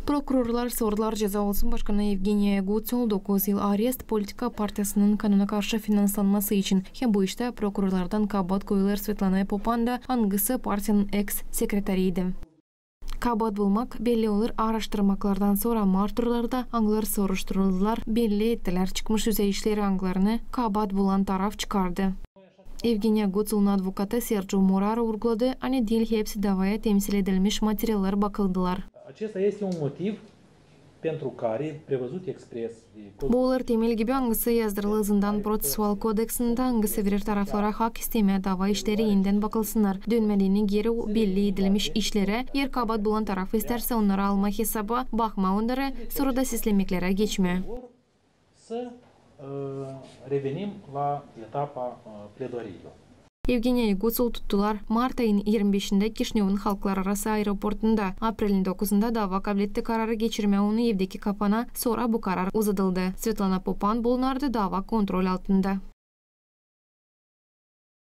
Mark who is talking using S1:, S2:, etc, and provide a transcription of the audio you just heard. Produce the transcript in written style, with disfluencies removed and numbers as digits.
S1: Prokurorlar sorular cezalısın başkanı Evgeniya Gutsul 9 yıl arest politika partiyasının kanuna karşı finanslanması için. Hem bu işte prokurorlardan kabat koyular Svetlana Popan da hangisi partiyanın ex-sekreteriydi. Kabat bulmak belli olur araştırmaklardan sonra marturlarda anglar soruşturuldular, belli ettiler çıkmış yüzey işleri anglarını kabat bulan taraf çıkardı. Evgeniya Gutsul'un advokatı Sergio Morar vurguladı, hani değil hepsi davaya temsil edilmiş materyaller bakıldılar.
S2: Acesta este un motiv pentru care prevăzut expres.
S1: Boğular temel gibi hangisi yazdırılı zindan prosesual kodeksinde hangisi verir taraflara hak isteme dava işleri yeniden bakılsınlar. Dönmeliğinin geri belli edilmiş işlere yer kabat bulan taraf isterse onları alma hesaba bakma onları sonra da sislemeklere geçme.
S2: Revenim la etapa pledoariilor.
S1: Evgeniya Gutsul tuttular. Mart ayının 25'inde Kişinev'in Halklararası Aeroportunda, Aprel'in 9'unda dava kabiliyeti kararı geçirme onu evdeki kapana sonra bu karar uzatıldı. Svetlana Popan bulunardı dava kontrol altında.